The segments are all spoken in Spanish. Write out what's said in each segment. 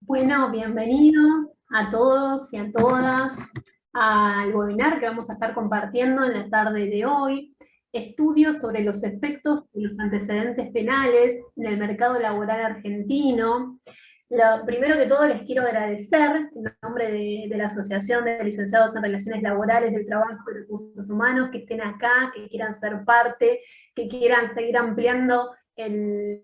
Bueno, bienvenidos a todos y a todas al webinar que vamos a estar compartiendo en la tarde de hoy. Estudios sobre los efectos de los antecedentes penales en el mercado laboral argentino. Lo primero que todo les quiero agradecer en nombre de la Asociación de Licenciados en Relaciones Laborales del Trabajo y Recursos Humanos, que estén acá, que quieran ser parte, que quieran seguir ampliando el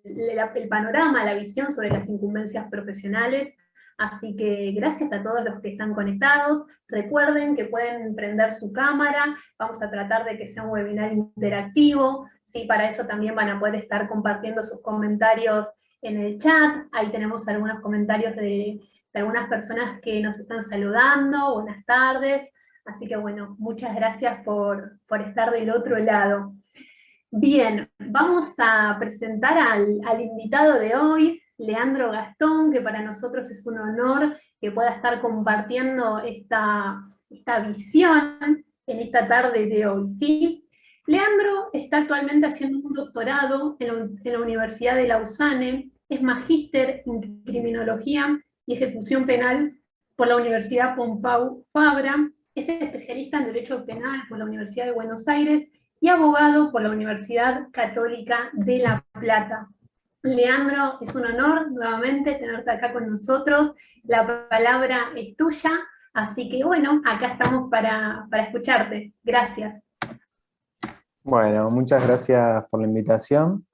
panorama, la visión sobre las incumbencias profesionales. Así que gracias a todos los que están conectados. Recuerden que pueden prender su cámara. Vamos a tratar de que sea un webinar interactivo. Sí, para eso también van a poder estar compartiendo sus comentarios en el chat. Ahí tenemos algunos comentarios de algunas personas que nos están saludando. Buenas tardes. Así que bueno, muchas gracias por estar del otro lado. Bien, vamos a presentar al invitado de hoy, Leandro Gastón, que para nosotros es un honor que pueda estar compartiendo esta visión en esta tarde de hoy, ¿sí? Leandro está actualmente haciendo un doctorado en la Universidad de Lausanne, es magíster en Criminología y Ejecución Penal por la Universidad Pompeu Fabra, es especialista en Derecho Penal por la Universidad de Buenos Aires y abogado por la Universidad Católica de La Plata. Leandro, es un honor nuevamente tenerte acá con nosotros. La palabra es tuya, así que bueno, acá estamos para escucharte. Gracias. Bueno, muchas gracias por la invitación.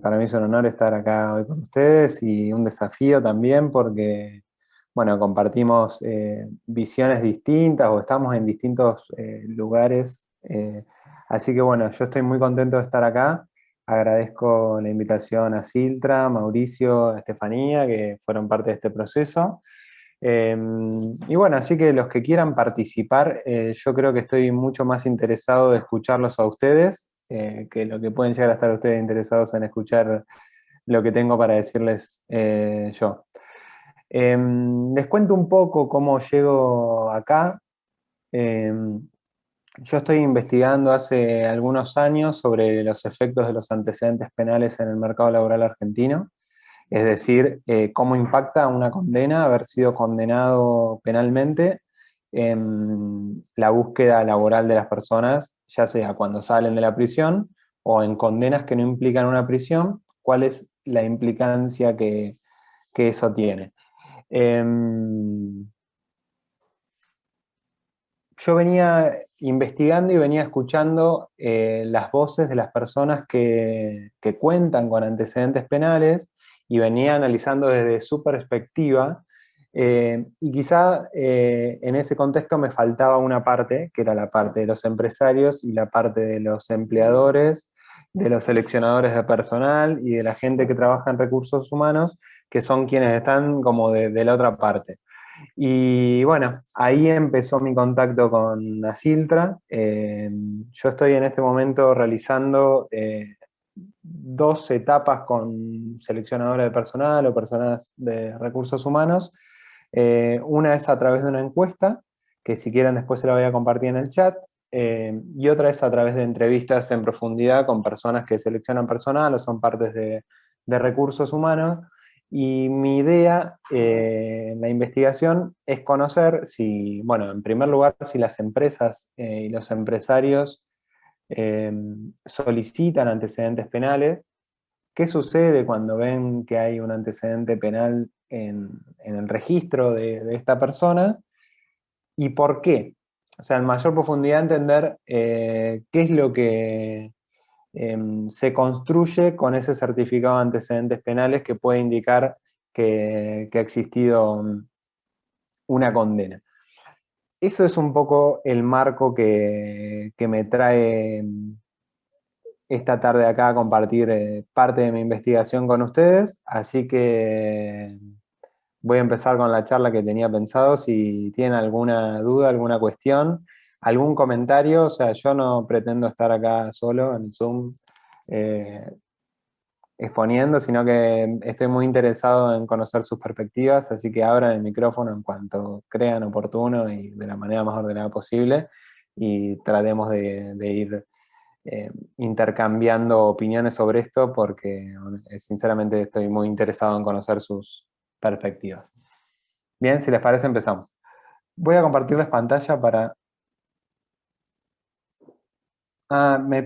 Para mí es un honor estar acá hoy con ustedes y un desafío también porque, bueno, compartimos visiones distintas o estamos en distintos lugares. Así que bueno, yo estoy muy contento de estar acá. Agradezco la invitación a Siltra, Mauricio, Estefanía, que fueron parte de este proceso. Eh, y bueno, así que los que quieran participar, yo creo que estoy mucho más interesado de escucharlos a ustedes, que lo que pueden llegar a estar ustedes interesados en escuchar lo que tengo para decirles yo. Les cuento un poco cómo llego acá. Eh, yo estoy investigando hace algunos años sobre los efectos de los antecedentes penales en el mercado laboral argentino. Es decir, cómo impacta una condena, haber sido condenado penalmente en la búsqueda laboral de las personas, ya sea cuando salen de la prisión o en condenas que no implican una prisión, cuál es la implicancia que eso tiene. Yo venía investigando y venía escuchando las voces de las personas que cuentan con antecedentes penales y venía analizando desde su perspectiva. Y quizá en ese contexto me faltaba una parte, que era la parte de los empresarios y la parte de los empleadores, de los seleccionadores de personal y de la gente que trabaja en recursos humanos, que son quienes están como de la otra parte. Y bueno, ahí empezó mi contacto con Asiltra. Yo estoy en este momento realizando dos etapas con seleccionadores de personal o personas de recursos humanos. Una es a través de una encuesta, que si quieren después se la voy a compartir en el chat, y otra es a través de entrevistas en profundidad con personas que seleccionan personal o son partes de recursos humanos. Y mi idea en la investigación es conocer si, bueno, en primer lugar, si las empresas y los empresarios eh, solicitan antecedentes penales. ¿Qué sucede cuando ven que hay un antecedente penal en el registro de esta persona? ¿Y por qué? O sea, en mayor profundidad entender qué es lo que se construye con ese certificado de antecedentes penales que puede indicar que ha existido una condena. Eso es un poco el marco que me trae esta tarde acá a compartir parte de mi investigación con ustedes, así que voy a empezar con la charla que tenía pensado. Si tienen alguna duda, alguna cuestión, algún comentario, o sea, yo no pretendo estar acá solo en Zoom eh, exponiendo, sino que estoy muy interesado en conocer sus perspectivas, así que abran el micrófono en cuanto crean oportuno y de la manera más ordenada posible, y tratemos de ir intercambiando opiniones sobre esto, porque sinceramente estoy muy interesado en conocer perspectivas. Bien, si les parece, empezamos. Voy a compartirles pantalla para... me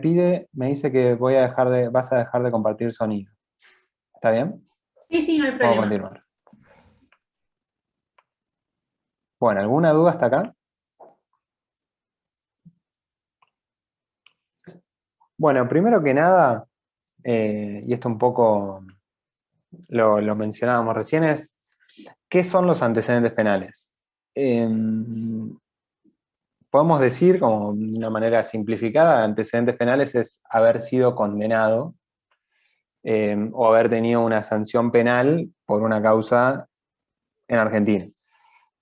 dice que vas a dejar de compartir sonido. ¿Está bien? Sí, sí, no hay Puedo problema. continuar. Bueno, ¿alguna duda hasta acá? Bueno, primero que nada, y esto un poco lo mencionábamos recién, es ¿qué son los antecedentes penales? Podemos decir, como de una manera simplificada, antecedentes penales es haber sido condenado o haber tenido una sanción penal por una causa en Argentina.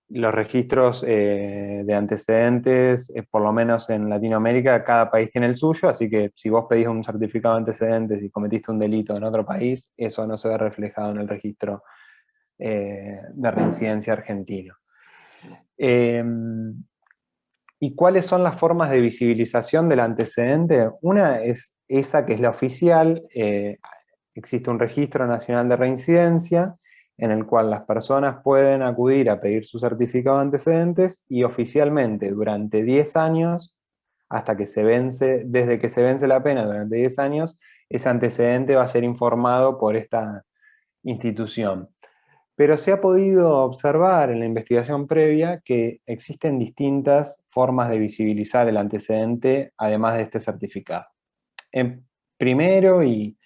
Los registros de antecedentes, por lo menos en Latinoamérica, cada país tiene el suyo, así que si vos pedís un certificado de antecedentes y cometiste un delito en otro país, eso no se ve reflejado en el registro de reincidencia argentino. ¿Y cuáles son las formas de visibilización del antecedente? Una es esa que es la oficial. Existe un registro nacional de reincidencia en el cual las personas pueden acudir a pedir su certificado de antecedentes y oficialmente durante 10 años, hasta que se vence, desde que se vence la pena durante 10 años, ese antecedente va a ser informado por esta institución. Pero se ha podido observar en la investigación previa que existen distintas formas de visibilizar el antecedente, además de este certificado. Primero, y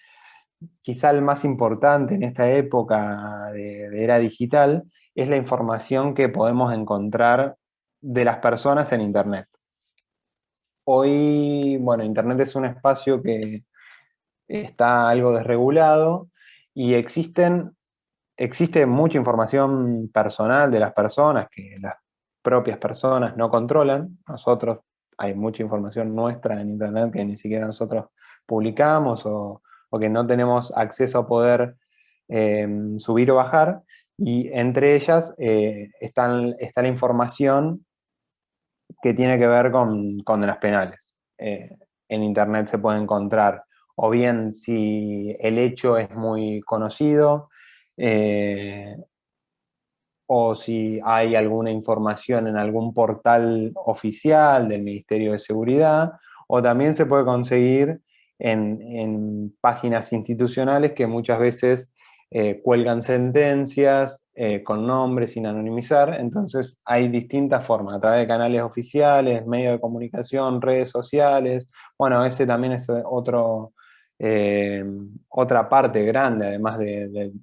quizá el más importante en esta época de era digital, es la información que podemos encontrar de las personas en Internet. Hoy, bueno, Internet es un espacio que está algo desregulado y existe mucha información personal de las personas que las propias personas no controlan. Nosotros, hay mucha información nuestra en Internet que ni siquiera nosotros publicamos o que no tenemos acceso a poder subir o bajar, y entre ellas está la información que tiene que ver con condenas penales. En Internet se puede encontrar o bien si el hecho es muy conocido, o si hay alguna información en algún portal oficial del Ministerio de Seguridad, o también se puede conseguir en páginas institucionales que muchas veces cuelgan sentencias con nombres sin anonimizar. Entonces hay distintas formas, a través de canales oficiales, medios de comunicación, redes sociales. Bueno, ese también es otra parte grande, además de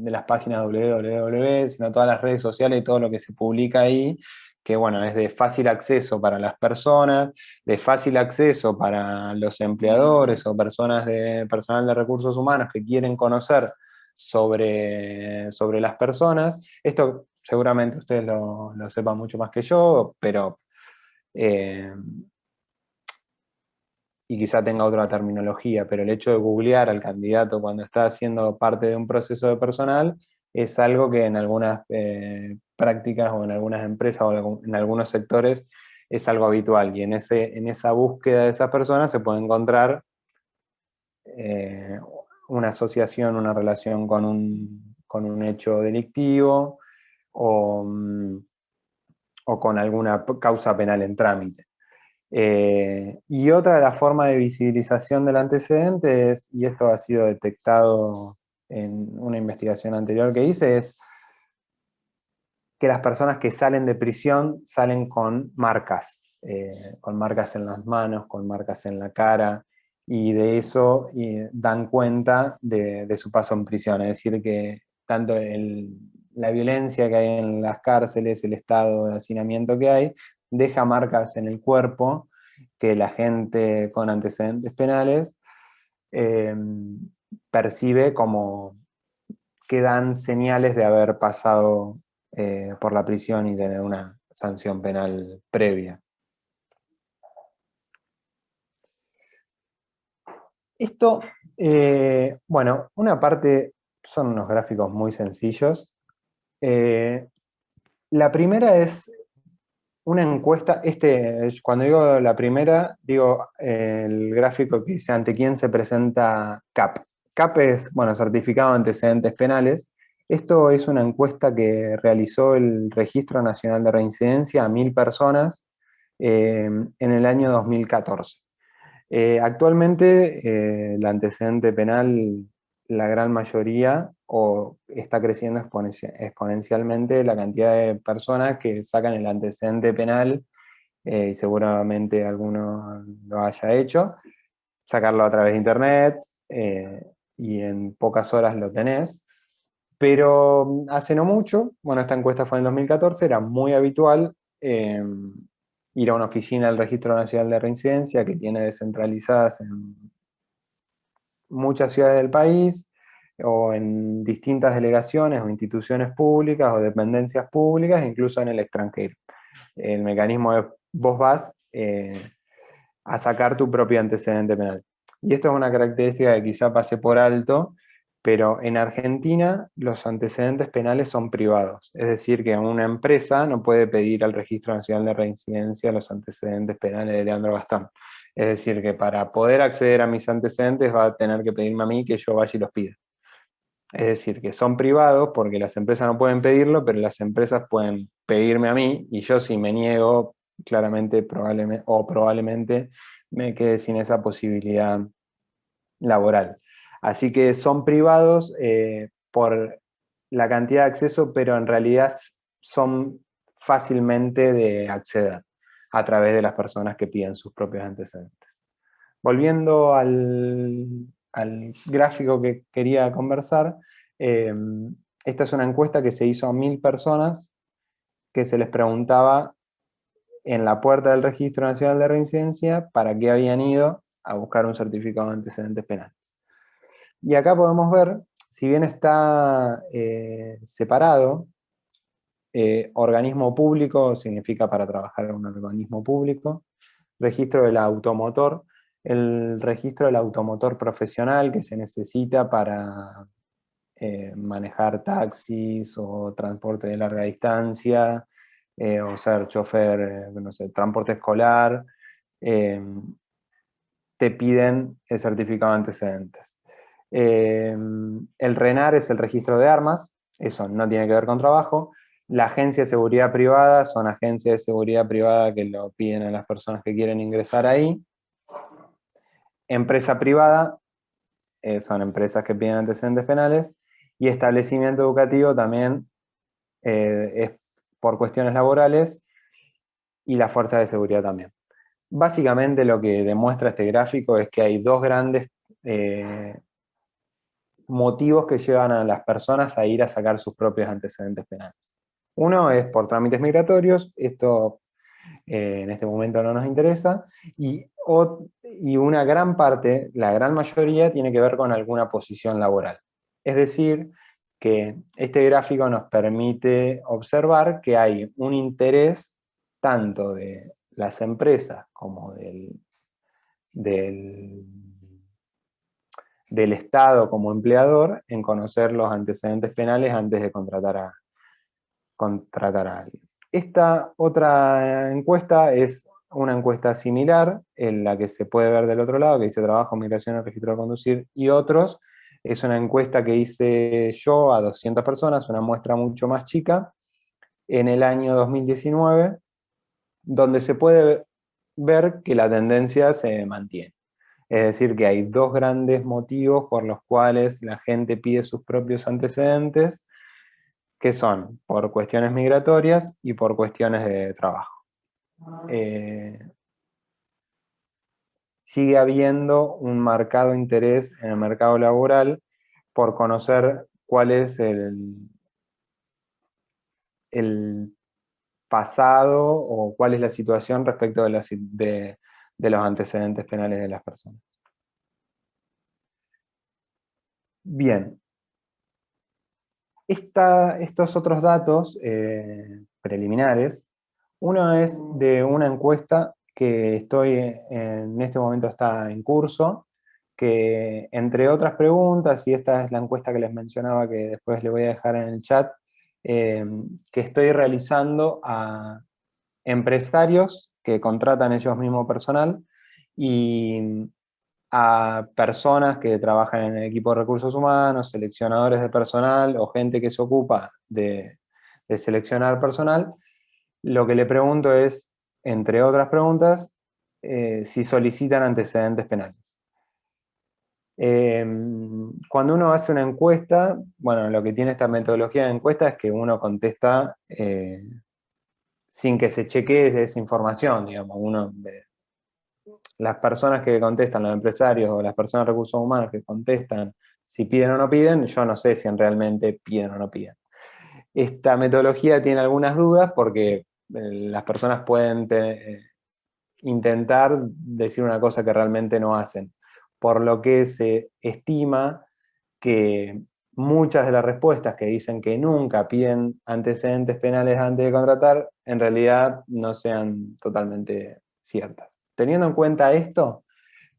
las páginas www, sino todas las redes sociales y todo lo que se publica ahí, que bueno, es de fácil acceso para las personas, de fácil acceso para los empleadores o personal de recursos humanos que quieren conocer sobre las personas. Esto seguramente ustedes lo sepan mucho más que yo, pero y quizá tenga otra terminología, pero el hecho de googlear al candidato cuando está haciendo parte de un proceso de personal es algo que en algunas prácticas o en algunas empresas o en algunos sectores es algo habitual, y en esa búsqueda de esas personas se puede encontrar una asociación, una relación con un hecho delictivo o con alguna causa penal en trámite. Y otra de las formas de visibilización del antecedente es, y esto ha sido detectado en una investigación anterior que hice, es que las personas que salen de prisión salen con marcas en las manos, con marcas en la cara, y de eso dan cuenta de su paso en prisión. Es decir, que tanto la violencia que hay en las cárceles, el estado de hacinamiento que hay, deja marcas en el cuerpo que la gente con antecedentes penales eh, percibe como que dan señales de haber pasado por la prisión y tener una sanción penal previa. Esto, bueno, una parte son unos gráficos muy sencillos. La primera es una encuesta, cuando digo la primera, digo el gráfico que dice ante quién se presenta CAP. CAP es, bueno, certificado de antecedentes penales. Esto es una encuesta que realizó el Registro Nacional de Reincidencia a 1000 personas en el año 2014. Actualmente el antecedente penal, la gran mayoría, o está creciendo exponencialmente la cantidad de personas que sacan el antecedente penal, y seguramente alguno lo haya hecho, sacarlo a través de internet, y en pocas horas lo tenés. Pero hace no mucho, bueno, esta encuesta fue en 2014, era muy habitual ir a una oficina del Registro Nacional de Reincidencia, que tiene descentralizadas en muchas ciudades del país, o en distintas delegaciones o instituciones públicas o dependencias públicas, incluso en el extranjero. El mecanismo es, vos vas a sacar tu propio antecedente penal. Y esto es una característica que quizá pase por alto, pero en Argentina los antecedentes penales son privados. Es decir, que una empresa no puede pedir al Registro Nacional de Reincidencia los antecedentes penales de Leandro Gastón. Es decir, que para poder acceder a mis antecedentes va a tener que pedirme a mí que yo vaya y los pida. Es decir, que son privados porque las empresas no pueden pedirlo, pero las empresas pueden pedirme a mí, y yo, si me niego, claramente probablemente me quede sin esa posibilidad laboral. Así que son privados por la cantidad de acceso, pero en realidad son fácilmente de acceder a través de las personas que piden sus propios antecedentes. Volviendo al gráfico que quería conversar, esta es una encuesta que se hizo a 1000 personas, que se les preguntaba en la puerta del Registro Nacional de Reincidencia para qué habían ido a buscar un certificado de antecedentes penales. Y acá podemos ver, si bien está separado, organismo público significa para trabajar en un organismo público, registro del automotor, el registro del automotor profesional que se necesita para manejar taxis o transporte de larga distancia, o ser chofer, no sé, transporte escolar, te piden el certificado de antecedentes. El RENAR es el registro de armas, eso no tiene que ver con trabajo. La agencia de seguridad privada son agencias de seguridad privada que lo piden a las personas que quieren ingresar ahí. Empresa privada son empresas que piden antecedentes penales. Y establecimiento educativo también es por cuestiones laborales, y la fuerza de seguridad también. Básicamente lo que demuestra este gráfico es que hay dos grandes motivos que llevan a las personas a ir a sacar sus propios antecedentes penales. Uno es por trámites migratorios, esto en este momento no nos interesa, y una gran parte, la gran mayoría, tiene que ver con alguna posición laboral. Es decir, que este gráfico nos permite observar que hay un interés tanto de las empresas como del Estado como empleador en conocer los antecedentes penales antes de contratar a alguien. Esta otra encuesta es una encuesta similar, en la que se puede ver del otro lado, que dice trabajo, migración, registro de conducir y otros. Es una encuesta que hice yo a 200 personas, una muestra mucho más chica, en el año 2019, donde se puede ver que la tendencia se mantiene. Es decir, que hay dos grandes motivos por los cuales la gente pide sus propios antecedentes, que son por cuestiones migratorias y por cuestiones de trabajo. Sigue habiendo un marcado interés en el mercado laboral por conocer cuál es el pasado o cuál es la situación respecto de los antecedentes penales de las personas. Bien. Estos otros datos preliminares, uno es de una encuesta que en este momento está en curso, que entre otras preguntas, y esta es la encuesta que les mencionaba que después le voy a dejar en el chat, que estoy realizando a empresarios que contratan ellos mismos personal, y a personas que trabajan en el equipo de recursos humanos, seleccionadores de personal o gente que se ocupa de seleccionar personal. Lo que le pregunto es, entre otras preguntas, si solicitan antecedentes penales. Cuando uno hace una encuesta, bueno, lo que tiene esta metodología de encuesta es que uno contesta sin que se chequee esa información, digamos. Las personas que contestan, los empresarios o las personas de recursos humanos que contestan si piden o no piden, yo no sé si realmente piden o no piden. Esta metodología tiene algunas dudas porque las personas pueden intentar decir una cosa que realmente no hacen, por lo que se estima que muchas de las respuestas que dicen que nunca piden antecedentes penales antes de contratar, en realidad no sean totalmente ciertas. Teniendo en cuenta esto,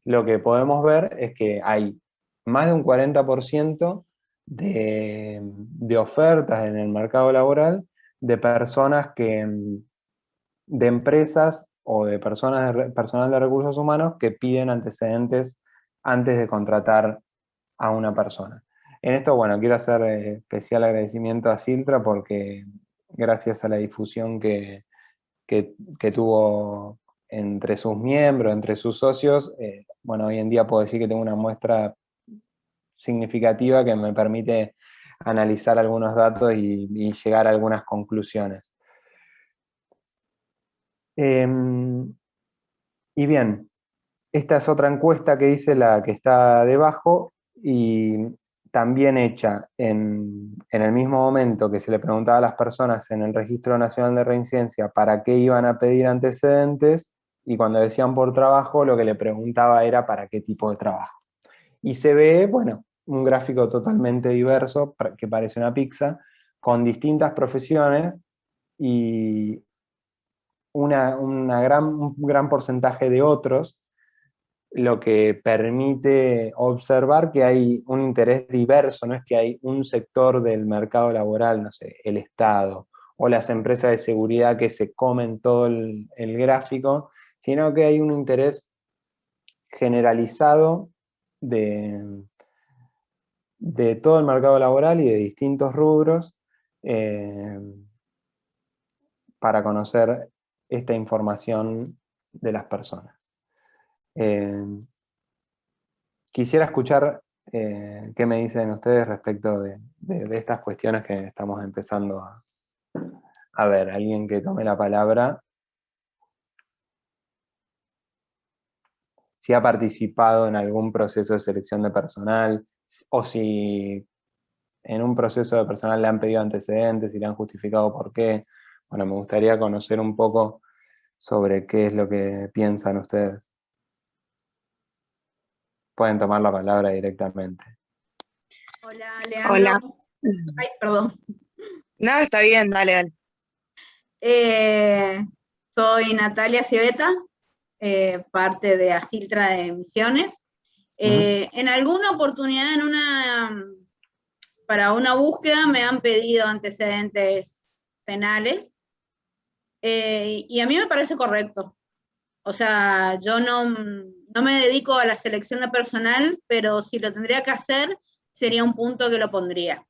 lo que podemos ver es que hay más de un 40% de ofertas en el mercado laboral de personas de empresas o de personal de recursos humanos que piden antecedentes antes de contratar a una persona. En esto, bueno, quiero hacer especial agradecimiento a Siltra porque gracias a la difusión que tuvo entre sus miembros, entre sus socios, bueno, hoy en día puedo decir que tengo una muestra significativa que me permite analizar algunos datos y llegar a algunas conclusiones. Y bien, esta es otra encuesta que dice la que está debajo y también hecha en el mismo momento que se le preguntaba a las personas en el Registro Nacional de Reincidencia para qué iban a pedir antecedentes, y cuando decían por trabajo lo que le preguntaba era para qué tipo de trabajo. Y se ve, bueno, un gráfico totalmente diverso que parece una pizza, con distintas profesiones y un gran porcentaje de otros, lo que permite observar que hay un interés diverso, no es que hay un sector del mercado laboral, no sé, el Estado o las empresas de seguridad que se comen todo el gráfico, sino que hay un interés generalizado de todo el mercado laboral y de distintos rubros para conocer esta información de las personas. Quisiera escuchar qué me dicen ustedes respecto de estas cuestiones que estamos empezando a ver. Alguien que tome la palabra. Si ha participado en algún proceso de selección de personal, o si en un proceso de personal le han pedido antecedentes y le han justificado por qué. Bueno, me gustaría conocer un poco sobre qué es lo que piensan ustedes. Pueden tomar la palabra directamente. Hola, Leandro. Hola. Ay, perdón. No, está bien, dale. Soy Natalia Civeta, parte de Asiltra de Misiones. En alguna oportunidad, para una búsqueda, me han pedido antecedentes penales, y a mí me parece correcto. O sea, yo no me dedico a la selección de personal, pero si lo tendría que hacer, sería un punto que lo pondría,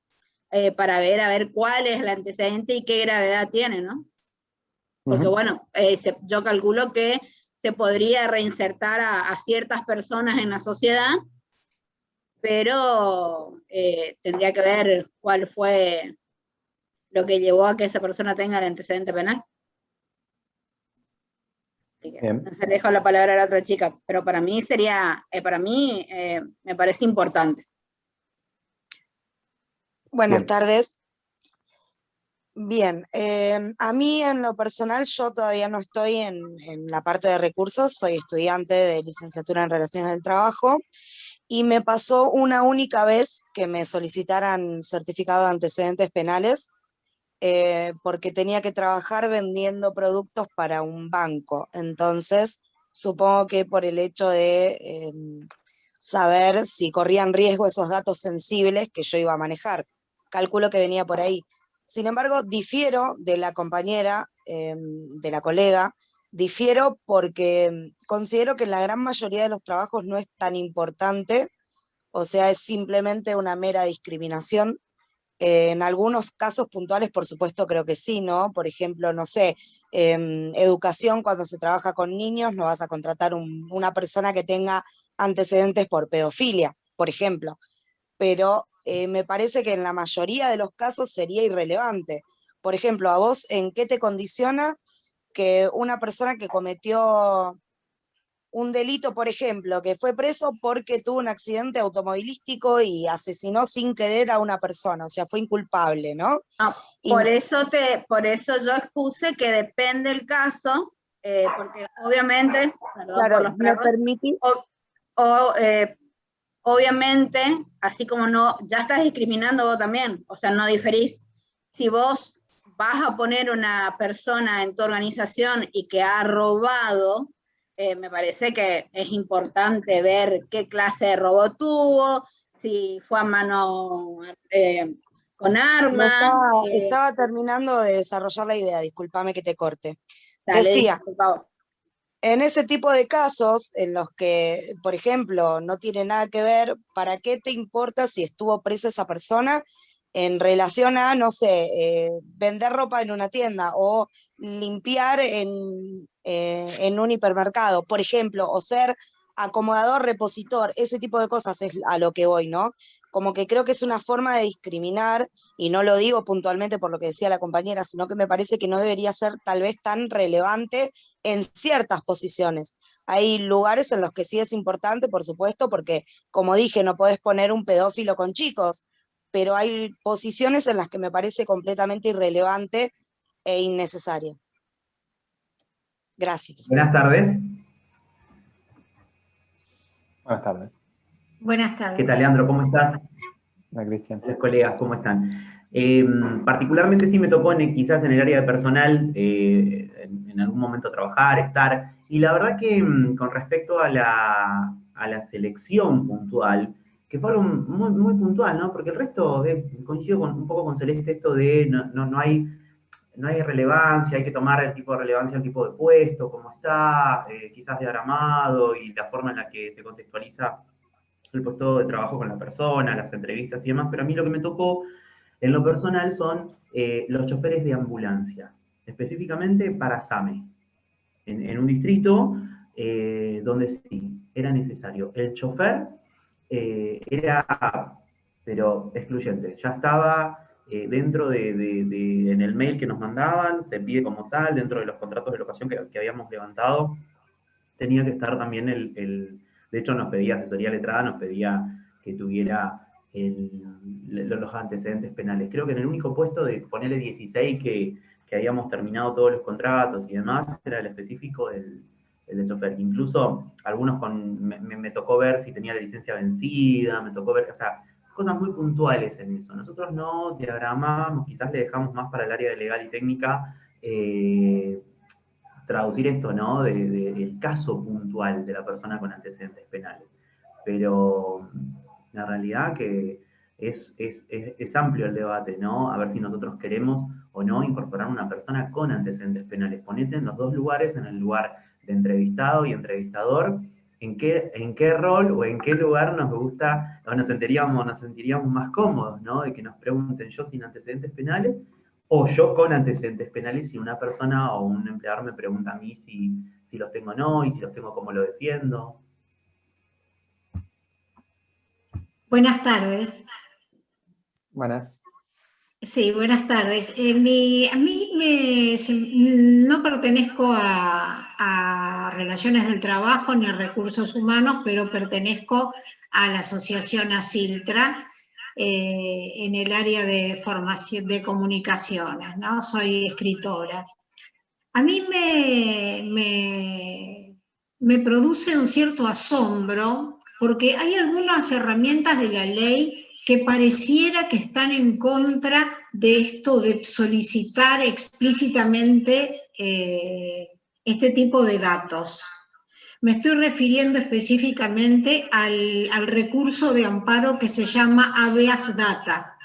para ver a ver cuál es el antecedente y qué gravedad tiene, ¿no? Porque bueno, yo calculo que se podría reinsertar a ciertas personas en la sociedad, pero tendría que ver cuál fue lo que llevó a que esa persona tenga el antecedente penal. Así que no se le dejo la palabra a la otra chica, pero para mí me parece importante. Buenas tardes. Bien, a mí en lo personal yo todavía no estoy en la parte de recursos, soy estudiante de licenciatura en Relaciones del Trabajo, y me pasó una única vez que me solicitaran certificado de antecedentes penales, porque tenía que trabajar vendiendo productos para un banco. Entonces, supongo que por el hecho de saber si corrían riesgo esos datos sensibles que yo iba a manejar. Calculo que venía por ahí. Sin embargo, difiero de la compañera, de la colega, Difiero porque considero que en la gran mayoría de los trabajos no es tan importante, o sea, es simplemente una mera discriminación. En algunos casos puntuales, por supuesto, creo que sí, ¿no? Por ejemplo, no sé, educación, cuando se trabaja con niños, no vas a contratar una persona que tenga antecedentes por pedofilia, por ejemplo. Pero me parece que en la mayoría de los casos sería irrelevante. Por ejemplo, ¿a vos en qué te condiciona que una persona que cometió un delito, por ejemplo, que fue preso porque tuvo un accidente automovilístico y asesinó sin querer a una persona, o sea, fue inculpable, ¿no? No, por eso yo expuse que depende el caso, porque obviamente, perdón claro, por los ¿me perros, permitís? Obviamente, así como no, ya estás discriminando vos también, o sea, no diferís. Si vos vas a poner una persona en tu organización y que ha robado, me parece que es importante ver qué clase de robo tuvo, si fue a mano con arma. Estaba terminando de desarrollar la idea, discúlpame que te corte. Dale, Decía, por favor. en ese tipo de casos en los que, por ejemplo, no tiene nada que ver, ¿para qué te importa si estuvo presa esa persona en relación a, no sé, vender ropa en una tienda o limpiar en un hipermercado, por ejemplo, o ser acomodador, repositor, ese tipo de cosas es a lo que voy, ¿no? Como que creo que es una forma de discriminar, y no lo digo puntualmente por lo que decía la compañera, sino que me parece que no debería ser tal vez tan relevante en ciertas posiciones. Hay lugares en los que sí es importante, por supuesto, porque, como dije, no podés poner un pedófilo con chicos, pero hay posiciones en las que me parece completamente irrelevante e innecesaria. Gracias. Buenas tardes. Buenas tardes. Buenas tardes. ¿Qué tal, Leandro? ¿Cómo estás? Hola, Cristian. Los colegas, ¿cómo están? Particularmente sí me tocó quizás en el área de personal, en algún momento trabajar, estar, y la verdad que con respecto a la selección puntual, que fue algo muy, muy puntual, ¿no? Porque el resto, coincido un poco con Celeste, esto de no hay relevancia, hay que tomar el tipo de relevancia al tipo de puesto, cómo está, quizás diagramado y la forma en la que se contextualiza el puesto de trabajo con la persona, las entrevistas y demás, pero a mí lo que me tocó en lo personal son los choferes de ambulancia, específicamente para SAME, en un distrito donde sí, era necesario. El chofer era, pero excluyente, ya estaba dentro en el mail que nos mandaban, se pide como tal, dentro de los contratos de locación que habíamos levantado, tenía que estar también de hecho nos pedía asesoría letrada, nos pedía que tuviera los antecedentes penales. Creo que en el único puesto de ponerle 16 que habíamos terminado todos los contratos y demás, era el específico el de chofer. Incluso algunos me tocó ver si tenía la licencia vencida, me tocó ver, o sea, cosas muy puntuales en eso. Nosotros no diagramamos, quizás le dejamos más para el área de legal y técnica, traducir esto, ¿no? Del caso puntual de la persona con antecedentes penales. Pero la realidad que es amplio el debate, ¿no? A ver si nosotros queremos o no incorporar una persona con antecedentes penales. Ponete en los dos lugares, en el lugar de entrevistado y entrevistador, en qué rol o en qué lugar nos gusta o nos sentiríamos más cómodos, ¿no? De que nos pregunten yo sin antecedentes penales o yo con antecedentes penales, si una persona o un empleador me pregunta a mí si los tengo o no, y si los tengo, cómo lo defiendo. Buenas tardes. Buenas. Sí, buenas tardes. A mí no pertenezco a Relaciones del Trabajo ni a Recursos Humanos, pero pertenezco a la Asociación ASILTRA, en el área de formación de comunicaciones, ¿no? Soy escritora. A mí me produce un cierto asombro porque hay algunas herramientas de la ley que pareciera que están en contra de esto de solicitar explícitamente este tipo de datos. Me estoy refiriendo específicamente al recurso de amparo que se llama habeas data.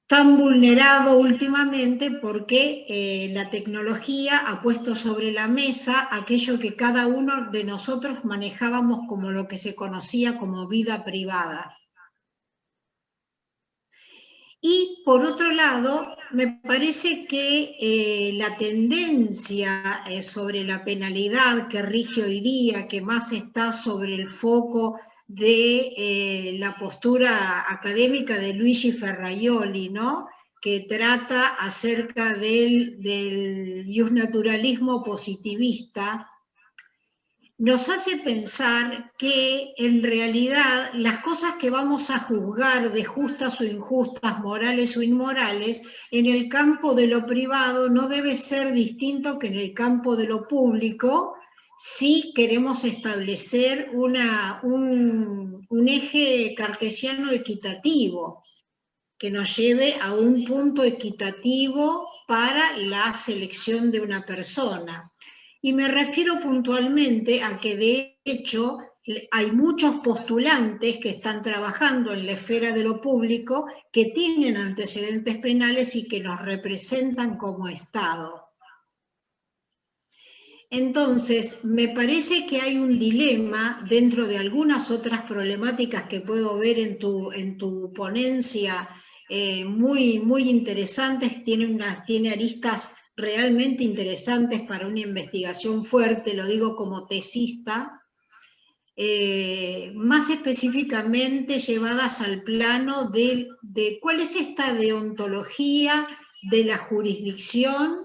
tan vulnerado últimamente porque la tecnología ha puesto sobre la mesa aquello que cada uno de nosotros manejábamos como lo que se conocía como vida privada. Y por otro lado, me parece que la tendencia sobre la penalidad que rige hoy día, que más está sobre el foco de la postura académica de Luigi Ferraioli, ¿no?, que trata acerca del justnaturalismo positivista, nos hace pensar que en realidad las cosas que vamos a juzgar de justas o injustas, morales o inmorales, en el campo de lo privado no debe ser distinto que en el campo de lo público, si queremos establecer un eje cartesiano equitativo que nos lleve a un punto equitativo para la selección de una persona. Y me refiero puntualmente a que de hecho hay muchos postulantes que están trabajando en la esfera de lo público que tienen antecedentes penales y que nos representan como Estado. Entonces, me parece que hay un dilema dentro de algunas otras problemáticas que puedo ver en tu ponencia, muy, muy interesantes, tiene aristas realmente interesantes para una investigación fuerte, lo digo como tesista, más específicamente llevadas al plano de cuál es esta deontología de la jurisdicción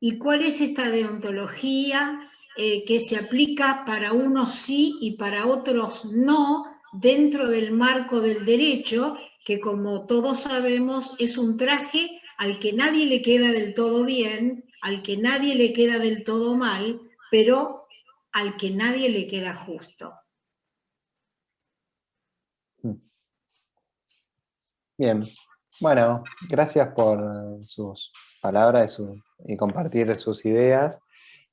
y cuál es esta deontología que se aplica para unos sí y para otros no dentro del marco del derecho, que como todos sabemos es un traje al que nadie le queda del todo bien, al que nadie le queda del todo mal, pero al que nadie le queda justo. Bien, bueno, gracias por sus palabras y compartir sus ideas.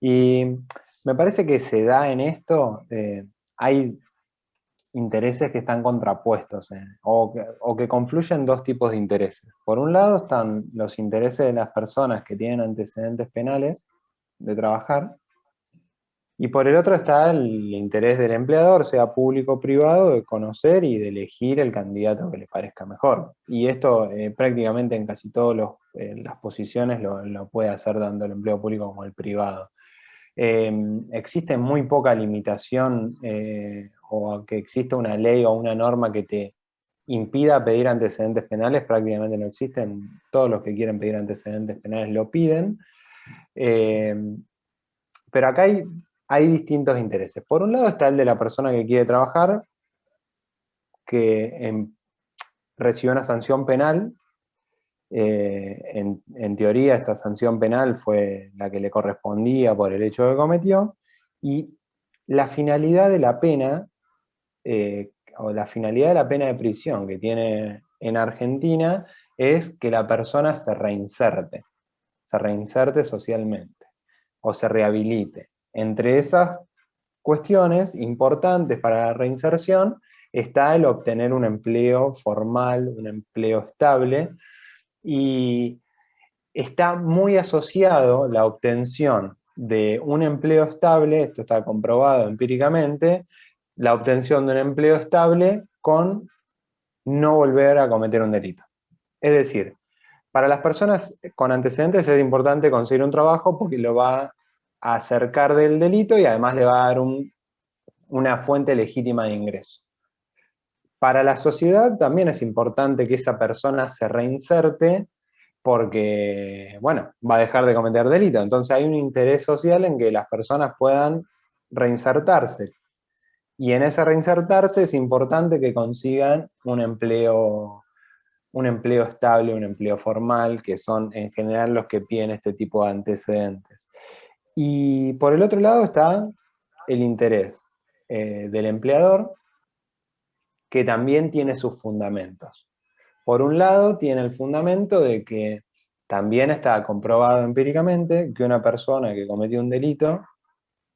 Y me parece que se da en esto, hay intereses que están contrapuestos, o que confluyen dos tipos de intereses. Por un lado están los intereses de las personas que tienen antecedentes penales de trabajar, y por el otro está el interés del empleador, sea público o privado, de conocer y de elegir el candidato que le parezca mejor. Y esto prácticamente en casi todas las posiciones lo puede hacer tanto el empleo público como el privado. Existe muy poca limitación o que exista una ley o una norma que te impida pedir antecedentes penales, prácticamente no existen. Todos los que quieren pedir antecedentes penales lo piden. Pero acá hay distintos intereses. Por un lado está el de la persona que quiere trabajar, que recibió una sanción penal. En teoría esa sanción penal fue la que le correspondía por el hecho que cometió, y la finalidad de la pena, o la finalidad de la pena de prisión que tiene en Argentina, es que la persona se reinserte socialmente, o se rehabilite. Entre esas cuestiones importantes para la reinserción está el obtener un empleo formal, un empleo estable, y está muy asociado la obtención de un empleo estable, esto está comprobado empíricamente, la obtención de un empleo estable con no volver a cometer un delito. Es decir, para las personas con antecedentes es importante conseguir un trabajo porque lo va a acercar del delito y además le va a dar una fuente legítima de ingreso. Para la sociedad también es importante que esa persona se reinserte porque, bueno, va a dejar de cometer delito. Entonces hay un interés social en que las personas puedan reinsertarse. Y en ese reinsertarse es importante que consigan un empleo estable, un empleo formal, que son en general los que piden este tipo de antecedentes. Y por el otro lado está el interés del empleador, que también tiene sus fundamentos. Por un lado, tiene el fundamento de que también está comprobado empíricamente que una persona que cometió un delito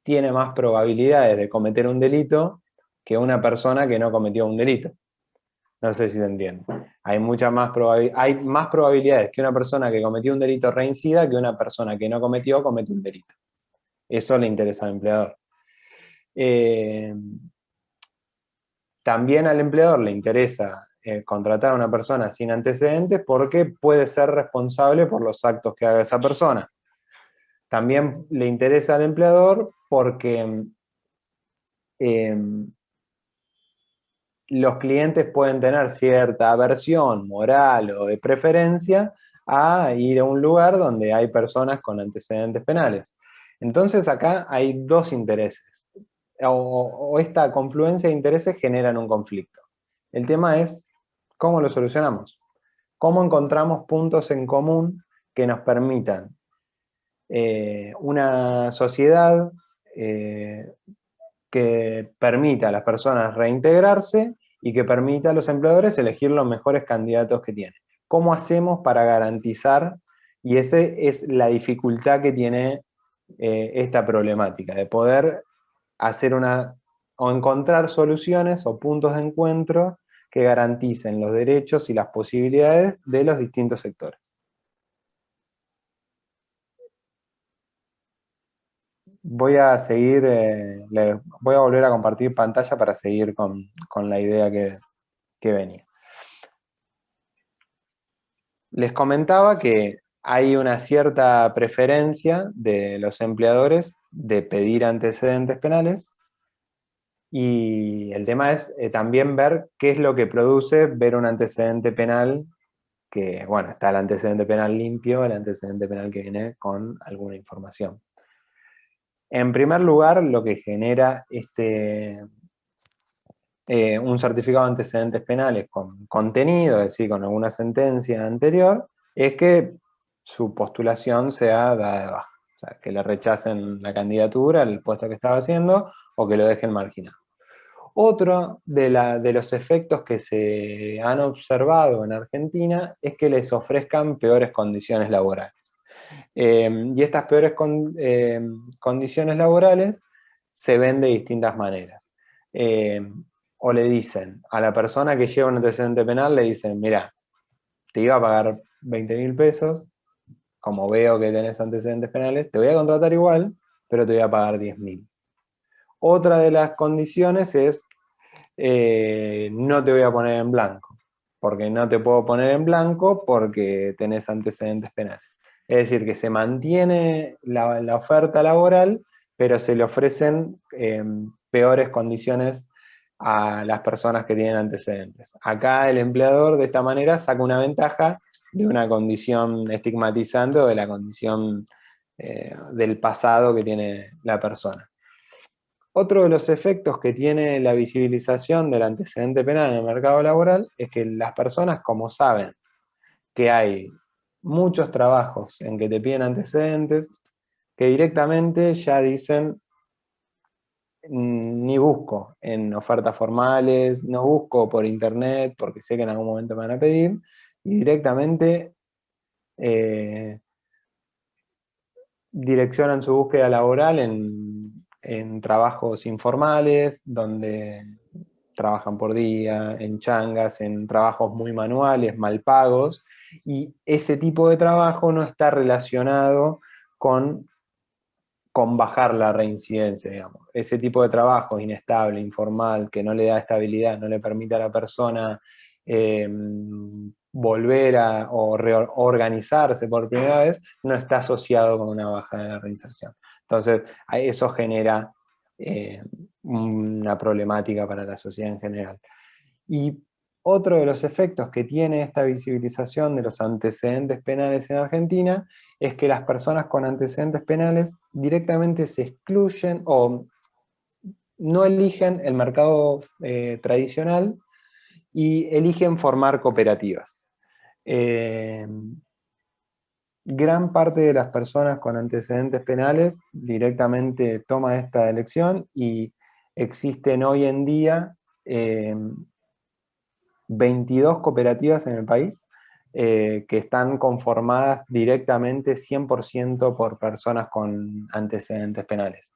tiene más probabilidades de cometer un delito que una persona que no cometió un delito. No sé si se entiende. Hay más probabilidades que una persona que cometió un delito reincida que una persona que no comete un delito. Eso le interesa al empleador. También al empleador le interesa contratar a una persona sin antecedentes porque puede ser responsable por los actos que haga esa persona. También le interesa al empleador porque los clientes pueden tener cierta aversión moral o de preferencia a ir a un lugar donde hay personas con antecedentes penales. Entonces acá hay dos intereses, o esta confluencia de intereses generan un conflicto. El tema es, ¿cómo lo solucionamos? ¿Cómo encontramos puntos en común que nos permitan una sociedad que permita a las personas reintegrarse y que permita a los empleadores elegir los mejores candidatos que tienen? ¿Cómo hacemos para garantizar? Y esa es la dificultad que tiene esta problemática, de poder hacer o encontrar soluciones o puntos de encuentro que garanticen los derechos y las posibilidades de los distintos sectores. Voy a seguir, voy a volver a compartir pantalla para seguir con la idea que venía. Les comentaba que hay una cierta preferencia de los empleadores de pedir antecedentes penales, y el tema es también ver qué es lo que produce ver un antecedente penal, que, bueno, está el antecedente penal limpio, el antecedente penal que viene con alguna información. En primer lugar, lo que genera un certificado de antecedentes penales con contenido, es decir, con alguna sentencia anterior, es que su postulación sea dada de baja. O sea, que le rechacen la candidatura, el puesto que estaba haciendo, o que lo dejen marginado. Otro de los efectos que se han observado en Argentina es que les ofrezcan peores condiciones laborales. Y estas peores condiciones laborales se ven de distintas maneras. O le dicen a la persona que lleva un antecedente penal, le dicen, mira, te iba a pagar 20.000 pesos, como veo que tenés antecedentes penales, te voy a contratar igual, pero te voy a pagar 10.000. Otra de las condiciones es, no te voy a poner en blanco, porque no te puedo poner en blanco porque tenés antecedentes penales. Es decir, que se mantiene la oferta laboral, pero se le ofrecen peores condiciones a las personas que tienen antecedentes. Acá el empleador de esta manera saca una ventaja de una condición estigmatizante o de la condición del pasado que tiene la persona. Otro de los efectos que tiene la visibilización del antecedente penal en el mercado laboral es que las personas, como saben que hay muchos trabajos en que te piden antecedentes, que directamente ya dicen, ni busco en ofertas formales, no busco por internet porque sé que en algún momento me van a pedir, y directamente direccionan su búsqueda laboral en trabajos informales, donde trabajan por día, en changas, en trabajos muy manuales, mal pagos, y ese tipo de trabajo no está relacionado con bajar la reincidencia, digamos. Ese tipo de trabajo inestable, informal, que no le da estabilidad, no le permite a la persona volver o reorganizarse por primera vez, no está asociado con una baja de la reinserción. Entonces, eso genera una problemática para la sociedad en general. Y otro de los efectos que tiene esta visibilización de los antecedentes penales en Argentina es que las personas con antecedentes penales directamente se excluyen o no eligen el mercado tradicional y eligen formar cooperativas. Gran parte de las personas con antecedentes penales directamente toma esta elección y existen hoy en día 22 cooperativas en el país que están conformadas directamente 100% por personas con antecedentes penales.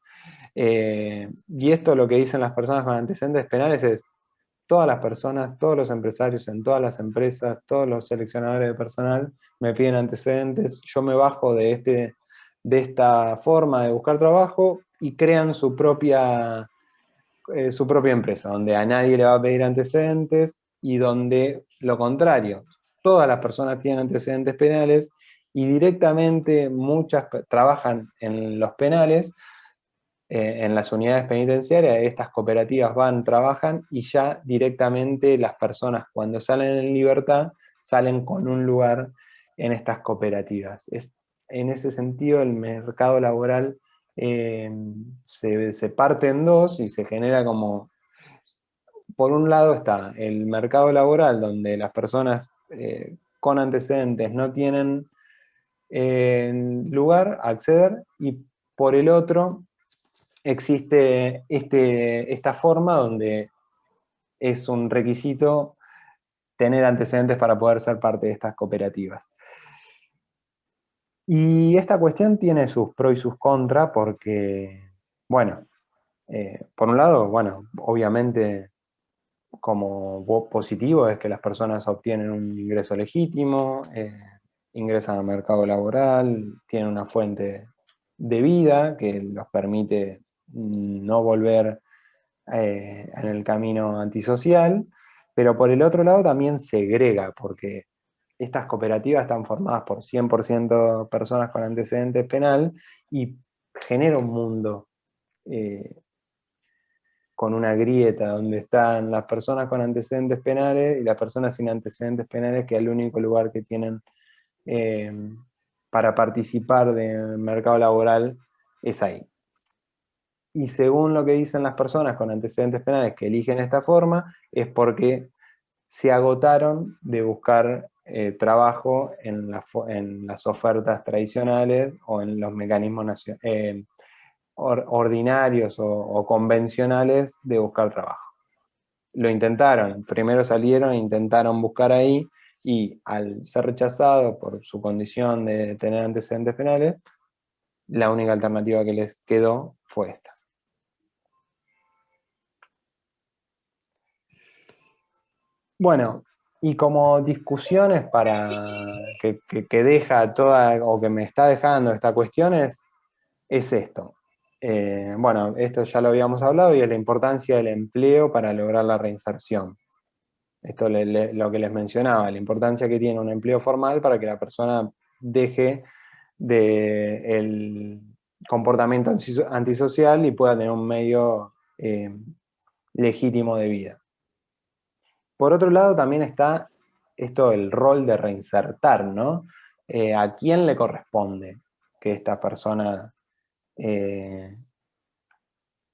Y esto lo que dicen las personas con antecedentes penales es, todas las personas, todos los empresarios en todas las empresas, todos los seleccionadores de personal me piden antecedentes, yo me bajo de esta forma de buscar trabajo y crean su propia empresa, donde a nadie le va a pedir antecedentes y donde lo contrario, todas las personas tienen antecedentes penales y directamente muchas trabajan en los penales, en las unidades penitenciarias, estas cooperativas trabajan y ya directamente las personas cuando salen en libertad salen con un lugar en estas cooperativas. En ese sentido el mercado laboral se parte en dos y se genera como, por un lado está el mercado laboral donde las personas con antecedentes no tienen lugar a acceder, y por el otro existe esta forma donde es un requisito tener antecedentes para poder ser parte de estas cooperativas. Y esta cuestión tiene sus pros y sus contras porque, bueno, por un lado, bueno, obviamente como positivo es que las personas obtienen un ingreso legítimo, ingresan al mercado laboral, tienen una fuente de vida que los permite no volver en el camino antisocial, pero por el otro lado también segrega, porque estas cooperativas están formadas por 100% personas con antecedentes penal y genera un mundo con una grieta donde están las personas con antecedentes penales y las personas sin antecedentes penales, que es el único lugar que tienen para participar del mercado laboral es ahí. Y según lo que dicen las personas con antecedentes penales que eligen esta forma, es porque se agotaron de buscar trabajo en las ofertas tradicionales o en los mecanismos ordinarios o convencionales de buscar trabajo. Lo intentaron, primero salieron e intentaron buscar ahí, y al ser rechazado por su condición de tener antecedentes penales, la única alternativa que les quedó fue esta. Bueno, y como discusiones que deja toda, o que me está dejando esta cuestión es esto. Bueno, esto ya lo habíamos hablado, y es la importancia del empleo para lograr la reinserción. Esto lo que les mencionaba, la importancia que tiene un empleo formal para que la persona deje el comportamiento antisocial y pueda tener un medio legítimo de vida. Por otro lado también está el rol de reinsertar, ¿no? ¿A quién le corresponde que esta persona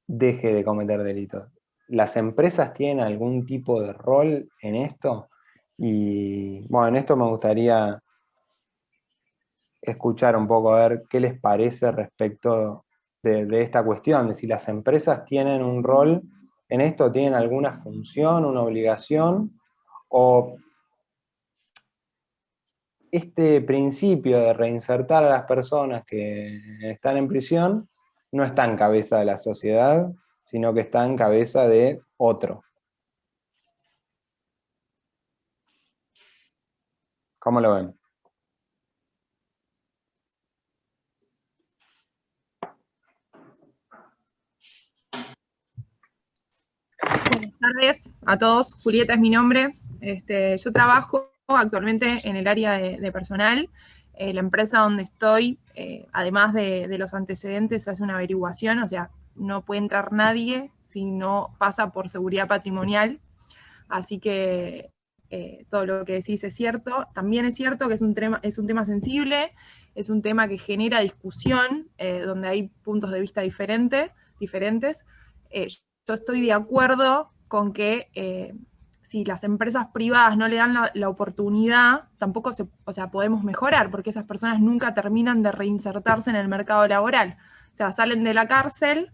deje de cometer delitos? ¿Las empresas tienen algún tipo de rol en esto? Y bueno, en esto me gustaría escuchar un poco, a ver qué les parece respecto de esta cuestión, de si las empresas tienen un rol en esto, tienen alguna función, una obligación, o este principio de reinsertar a las personas que están en prisión no está en cabeza de la sociedad, sino que está en cabeza de otro. ¿Cómo lo ven? Buenas tardes a todos. Julieta es mi nombre. Yo trabajo actualmente en el área de personal. La empresa donde estoy, además de los antecedentes, hace una averiguación, o sea, no puede entrar nadie si no pasa por seguridad patrimonial. Así que todo lo que decís es cierto. También es cierto que es un tema sensible, es un tema que genera discusión, donde hay puntos de vista diferentes. Yo estoy de acuerdo con que si las empresas privadas no le dan la oportunidad, tampoco podemos mejorar, porque esas personas nunca terminan de reinsertarse en el mercado laboral. O sea, salen de la cárcel,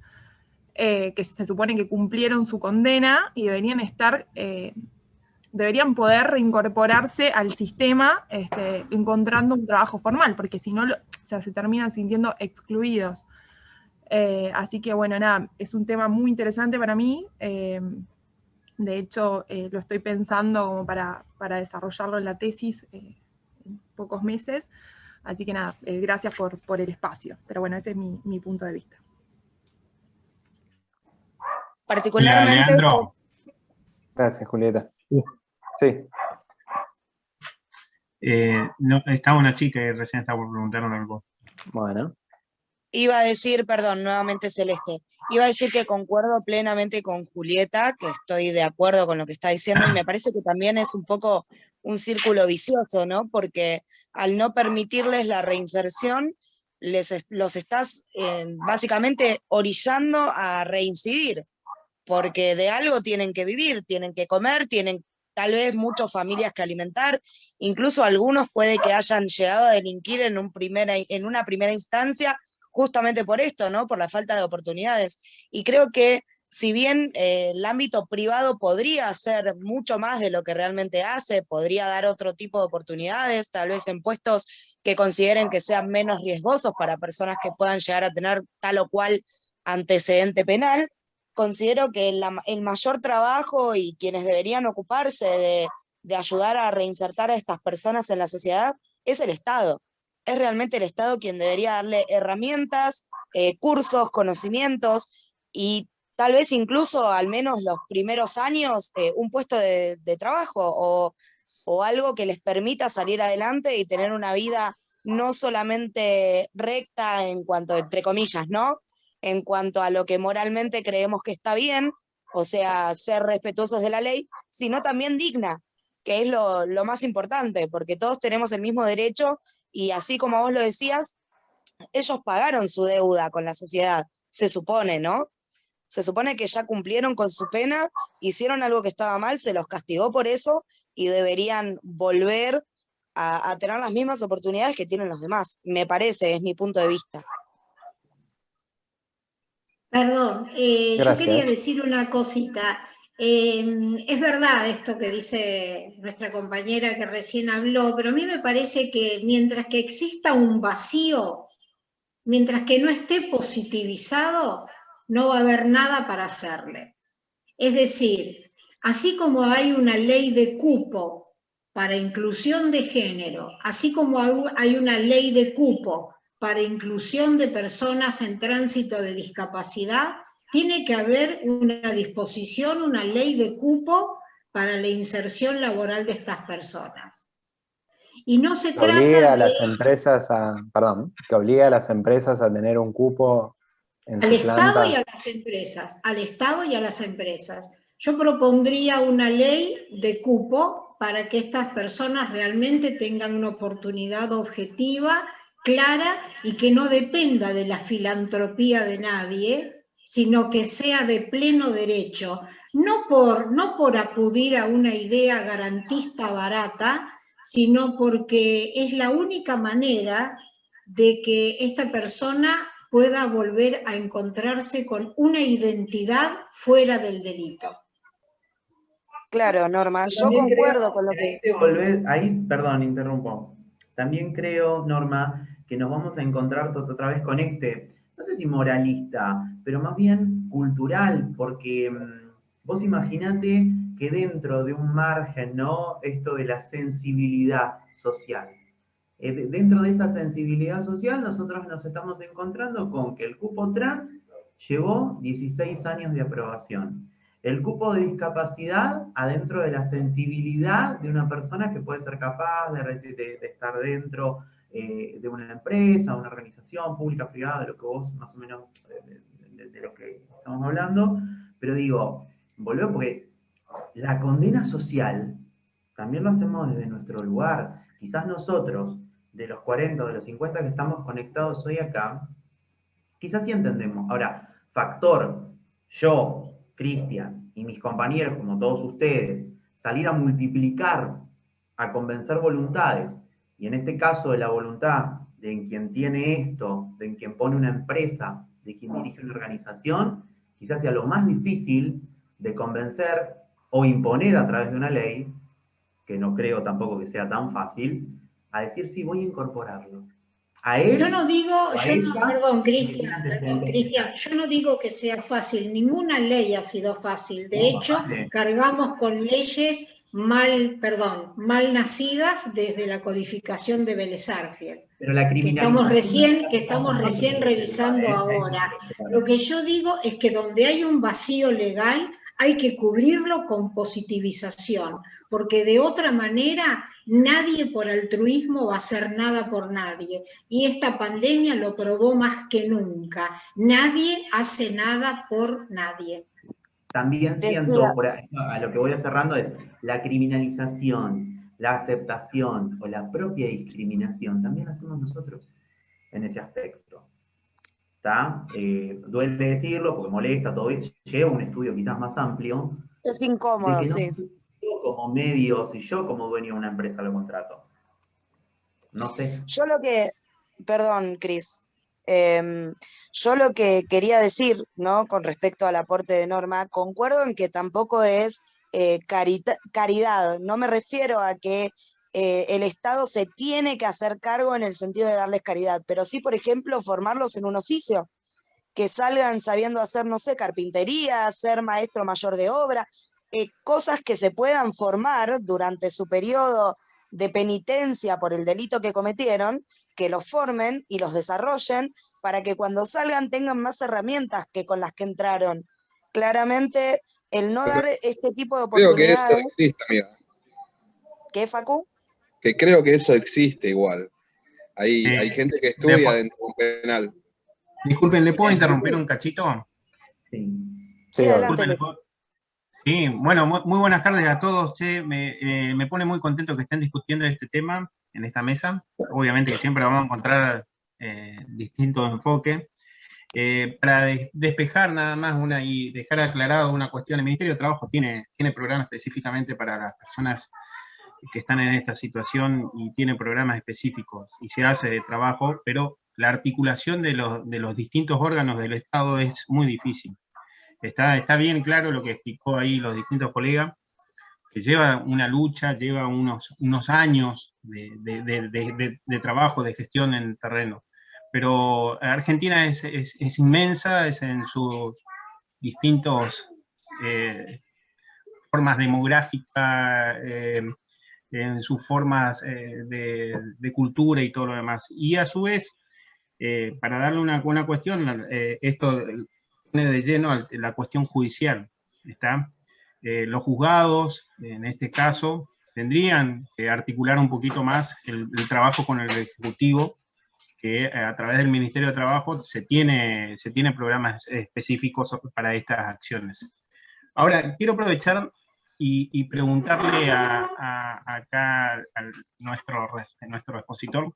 que se supone que cumplieron su condena, y deberían poder reincorporarse al sistema encontrando un trabajo formal, porque si no, se terminan sintiendo excluidos. Así que bueno, nada, es un tema muy interesante para mí, De hecho, lo estoy pensando como para desarrollarlo en la tesis en pocos meses. Así que nada, gracias por el espacio. Pero bueno, ese es mi punto de vista. Particularmente... Hola, Leandro. Gracias, Julieta. Sí. No, estaba una chica y recién estaba por preguntarme algo. Bueno. Iba a decir, perdón, nuevamente Celeste, iba a decir que concuerdo plenamente con Julieta, que estoy de acuerdo con lo que está diciendo, y me parece que también es un poco un círculo vicioso, ¿no? Porque al no permitirles la reinserción, los estás básicamente orillando a reincidir, porque de algo tienen que vivir, tienen que comer, tienen tal vez muchas familias que alimentar, incluso algunos puede que hayan llegado a delinquir en una primera instancia, justamente por esto, ¿no? Por la falta de oportunidades. Y creo que si bien el ámbito privado podría hacer mucho más de lo que realmente hace, podría dar otro tipo de oportunidades, tal vez en puestos que consideren que sean menos riesgosos para personas que puedan llegar a tener tal o cual antecedente penal, considero que el mayor trabajo y quienes deberían ocuparse de ayudar a reinsertar a estas personas en la sociedad es el Estado. Es realmente el Estado quien debería darle herramientas, cursos, conocimientos y tal vez incluso al menos los primeros años un puesto de trabajo o algo que les permita salir adelante y tener una vida no solamente recta en cuanto, entre comillas, ¿no? En cuanto a lo que moralmente creemos que está bien, o sea, ser respetuosos de la ley, sino también digna, que es lo más importante, porque todos tenemos el mismo derecho. Y así como vos lo decías, ellos pagaron su deuda con la sociedad, se supone, ¿no? Se supone que ya cumplieron con su pena, hicieron algo que estaba mal, se los castigó por eso y deberían volver a tener las mismas oportunidades que tienen los demás. Me parece, es mi punto de vista. Perdón, yo quería Gracias. decir una cosita. Es verdad esto que dice nuestra compañera que recién habló, pero a mí me parece que mientras que exista un vacío, mientras que no esté positivizado, no va a haber nada para hacerle. Es decir, así como hay una ley de cupo para inclusión de género, así como hay una ley de cupo para inclusión de personas en tránsito de discapacidad, tiene que haber una disposición, una ley de cupo para la inserción laboral de estas personas. Y no se trata Obliga a de... las empresas a, perdón, que obliga a las empresas a tener un cupo en al su Estado planta. y a las empresas, al Estado y a las empresas. Yo propondría una ley de cupo para que estas personas realmente tengan una oportunidad objetiva, clara y que no dependa de la filantropía de nadie, sino que sea de pleno derecho, no por acudir a una idea garantista barata, sino porque es la única manera de que esta persona pueda volver a encontrarse con una identidad fuera del delito. Claro, Norma, yo También concuerdo creo con lo que que... ahí, perdón, interrumpo. También creo, Norma, que nos vamos a encontrar otra vez con no sé si moralista, pero más bien cultural, porque vos imaginate que dentro de un margen, ¿no? Esto de la sensibilidad social. Dentro de esa sensibilidad social, nosotros nos estamos encontrando con que el cupo trans llevó 16 años de aprobación. El cupo de discapacidad adentro de la sensibilidad de una persona que puede ser capaz de estar dentro de una empresa, una organización pública, privada, de lo que vos más o menos, de lo que estamos hablando. Pero digo, volvemos porque la condena social también lo hacemos desde nuestro lugar. Quizás nosotros, de los 40 o de los 50 que estamos conectados hoy acá, quizás sí entendemos. Ahora, factor, yo, Cristian y mis compañeros, como todos ustedes, salir a multiplicar, a convencer voluntades, y en este caso de la voluntad de quien tiene esto, de quien pone una empresa, de quien dirige una organización, quizás sea lo más difícil de convencer o imponer a través de una ley, que no creo tampoco que sea tan fácil, a decir sí, voy a incorporarlo. a él, Yo no digo, o a ella, perdón, que tiene Cristian, antecedentes. yo no digo que sea fácil, ninguna ley ha sido fácil. De No, hecho, vale. cargamos con leyes mal nacidas desde la codificación de Vélez Sarsfield, Pero la que estamos recién revisando ahora. Lo que yo digo es que donde hay un vacío legal hay que cubrirlo con positivización, porque de otra manera nadie por altruismo va a hacer nada por nadie. Y esta pandemia lo probó más que nunca. Nadie hace nada por nadie. También siento, a lo que voy cerrando, es la criminalización, la aceptación o la propia discriminación, también hacemos nosotros en ese aspecto. ¿Está? Duele decirlo porque molesta, todo eso. Lleva un estudio quizás más amplio. Es incómodo, de que no sí. yo como medio, si yo como dueño de una empresa lo contrato. No sé. Yo lo que, perdón, Cris, yo lo que quería decir, ¿no? Con respecto al aporte de Norma, concuerdo en que tampoco es caridad. No me refiero a que el Estado se tiene que hacer cargo en el sentido de darles caridad, pero sí, por ejemplo, formarlos en un oficio, que salgan sabiendo hacer, no sé, carpintería, ser maestro mayor de obra, cosas que se puedan formar durante su periodo de penitencia por el delito que cometieron, que los formen y los desarrollen para que cuando salgan tengan más herramientas que con las que entraron. Claramente, el no dar este tipo de oportunidades... Creo que eso existe, amiga. ¿Qué, Facu? Que creo que eso existe igual. Hay gente que estudia dentro de un penal. Disculpen, ¿le puedo interrumpir un cachito? Sí. Sí, adelante. Sí, bueno, muy buenas tardes a todos. Che, me pone muy contento que estén discutiendo este tema en esta mesa. Obviamente que siempre vamos a encontrar distintos enfoques. Para despejar nada más y dejar aclarado una cuestión, el Ministerio de Trabajo tiene programas específicamente para las personas que están en esta situación y tiene programas específicos y se hace de trabajo, pero la articulación de los distintos órganos del Estado es muy difícil. Está bien claro lo que explicó ahí los distintos colegas, que lleva una lucha, lleva unos años de trabajo, de gestión en el terreno. Pero Argentina es inmensa, es en sus distintos formas demográficas, en sus formas de cultura y todo lo demás. Y a su vez, para darle una cuestión, esto pone de lleno a la cuestión judicial, ¿está? Los juzgados, en este caso, tendrían que articular un poquito más el trabajo con el Ejecutivo, que a través del Ministerio de Trabajo se tiene programas específicos para estas acciones. Ahora, quiero aprovechar y preguntarle acá a nuestro expositor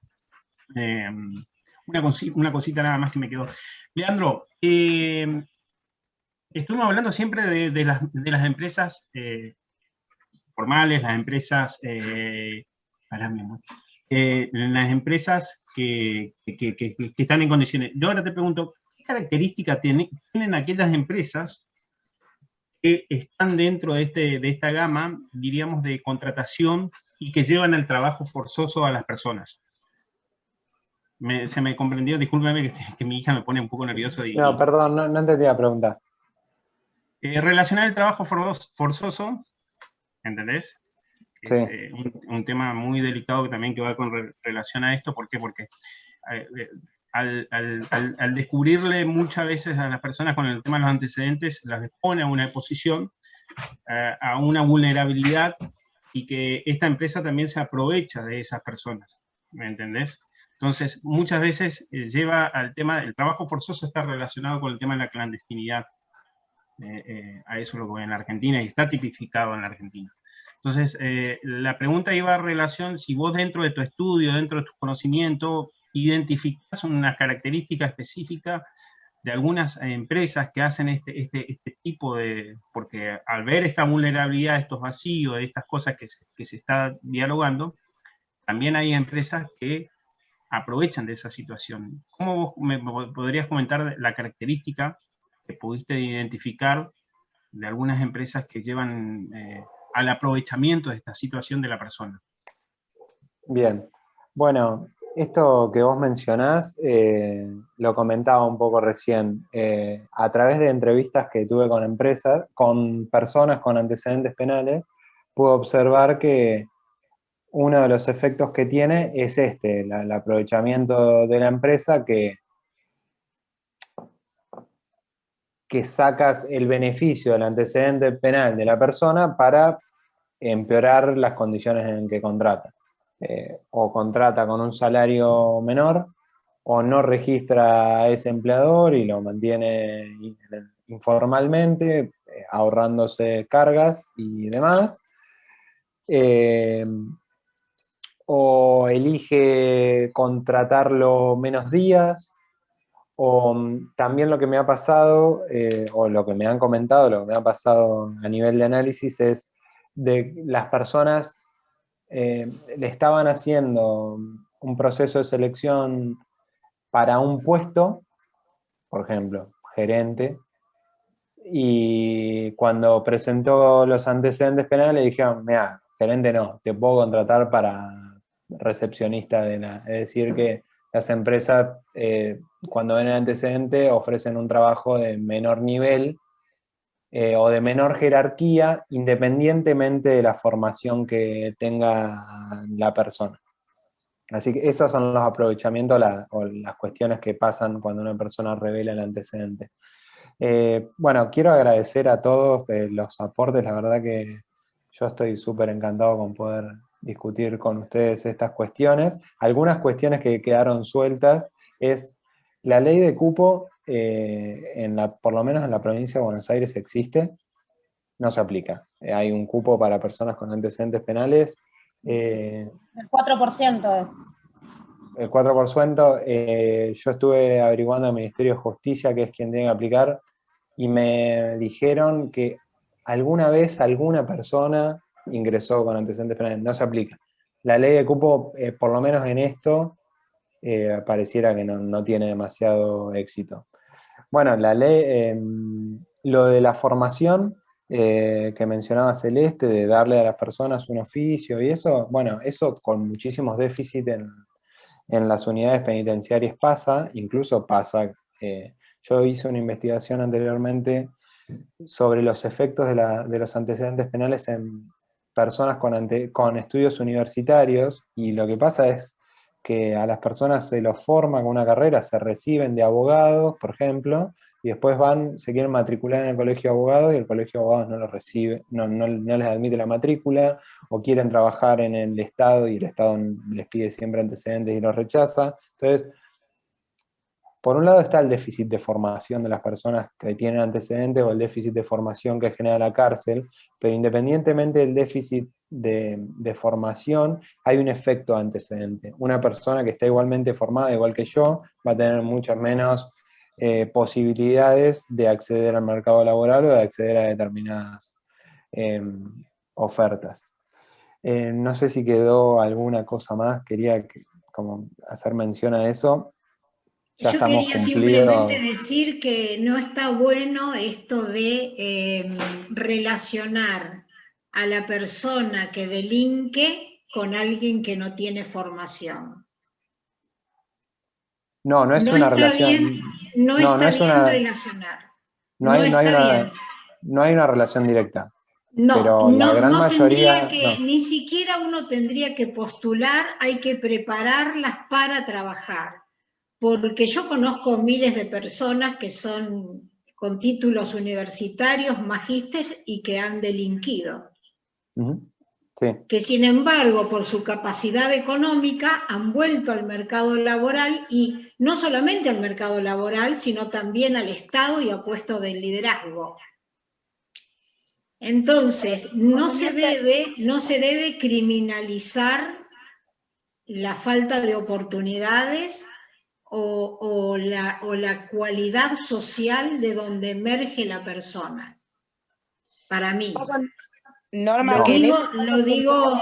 una cosita nada más que me quedó. Leandro, estuvimos hablando siempre de las empresas formales, las empresas, las empresas que están en condiciones. Yo ahora te pregunto, ¿qué características tienen aquellas empresas que están dentro de esta gama, diríamos, de contratación y que llevan el trabajo forzoso a las personas? ¿Se me comprendió? Discúlpeme que mi hija me pone un poco nervioso. No, perdón, no entendí la pregunta. Relacionar el trabajo forzoso, ¿entendés? Sí. Es un tema muy delicado también que va con relación a esto. ¿Por qué? Porque al descubrirle muchas veces a las personas con el tema de los antecedentes, las expone a una posición, a una vulnerabilidad, y que esta empresa también se aprovecha de esas personas, ¿me entendés? Entonces, muchas veces lleva al tema, el trabajo forzoso está relacionado con el tema de la clandestinidad. A eso lo que voy en la Argentina, y está tipificado en la Argentina. Entonces, la pregunta iba a relación, si vos dentro de tu estudio, dentro de tu conocimiento, identificás una característica específica de algunas empresas que hacen este tipo de... Porque al ver esta vulnerabilidad, estos vacíos, estas cosas que se está dialogando, también hay empresas que aprovechan de esa situación. ¿Cómo vos me podrías comentar la característica que pudiste identificar de algunas empresas que llevan al aprovechamiento de esta situación de la persona? Bien. Bueno, Esto que vos mencionás, lo comentaba un poco recién, a través de entrevistas que tuve con empresas, con personas con antecedentes penales, pude observar que uno de los efectos que tiene es el aprovechamiento de la empresa que sacas el beneficio del antecedente penal de la persona para empeorar las condiciones en que contrata. O contrata con un salario menor, o no registra a ese empleador y lo mantiene informalmente, ahorrándose cargas y demás. O elige contratarlo menos días, o también lo que me ha pasado, o lo que me han comentado, lo que me ha pasado a nivel de análisis es de las personas le estaban haciendo un proceso de selección para un puesto, por ejemplo, gerente, y cuando presentó los antecedentes penales le dijeron, mira, gerente no, te puedo contratar para recepcionista es decir que las empresas cuando ven el antecedente ofrecen un trabajo de menor nivel o de menor jerarquía, independientemente de la formación que tenga la persona. Así que esos son los aprovechamientos o las cuestiones que pasan cuando una persona revela el antecedente. Bueno, quiero agradecer a todos los aportes, la verdad que yo estoy súper encantado con poder discutir con ustedes estas cuestiones. Algunas cuestiones que quedaron sueltas es la ley de cupo, por lo menos en la provincia de Buenos Aires existe, no se aplica. Hay un cupo para personas con antecedentes penales. El 4%. El 4%, yo estuve averiguando al Ministerio de Justicia, que es quien tiene que aplicar, y me dijeron que alguna vez alguna persona ingresó con antecedentes penales, no se aplica. La ley de cupo, por lo menos en esto, pareciera que no tiene demasiado éxito. Bueno, la ley, lo de la formación que mencionaba Celeste, de darle a las personas un oficio y eso, bueno, eso con muchísimos déficits en las unidades penitenciarias pasa, incluso pasa. Yo hice una investigación anteriormente sobre los efectos de los antecedentes penales en personas con estudios universitarios, y lo que pasa es que a las personas se los forma con una carrera, se reciben de abogados, por ejemplo, y después se quieren matricular en el colegio de abogados y el colegio de abogados no los recibe, no les admite la matrícula, o quieren trabajar en el Estado y el Estado les pide siempre antecedentes y los rechaza. Entonces, por un lado está el déficit de formación de las personas que tienen antecedentes o el déficit de formación que genera la cárcel, pero independientemente del déficit de formación, hay un efecto antecedente. Una persona que está igualmente formada, igual que yo, va a tener muchas menos posibilidades de acceder al mercado laboral o de acceder a determinadas ofertas. No sé si quedó alguna cosa más, quería como hacer mención a eso. Ya yo quería simplemente decir que no está bueno esto de relacionar a la persona que delinque con alguien que no tiene formación. No es una relación. No está bien relacionar. No hay una relación directa. No, pero la gran mayoría. Ni siquiera uno tendría que postular, hay que prepararlas para trabajar. Porque yo conozco miles de personas que son con títulos universitarios, magísteres y que han delinquido. Sí. Que sin embargo, por su capacidad económica, han vuelto al mercado laboral, y no solamente al mercado laboral, sino también al Estado y a puestos de liderazgo. Entonces, no se debe criminalizar la falta de oportunidades o la cualidad social de donde emerge la persona. Para mí. Norma, lo digo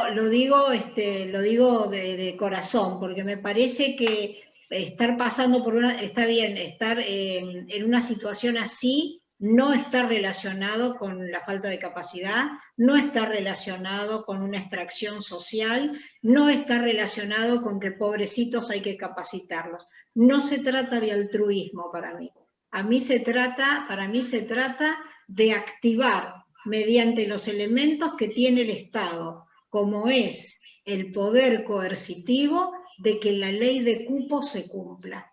de corazón, porque me parece que estar pasando está bien, estar en una situación así no está relacionado con la falta de capacidad, no está relacionado con una extracción social, no está relacionado con que pobrecitos hay que capacitarlos. No se trata de altruismo para mí. Para mí se trata de activar mediante los elementos que tiene el Estado, como es el poder coercitivo de que la ley de cupo se cumpla.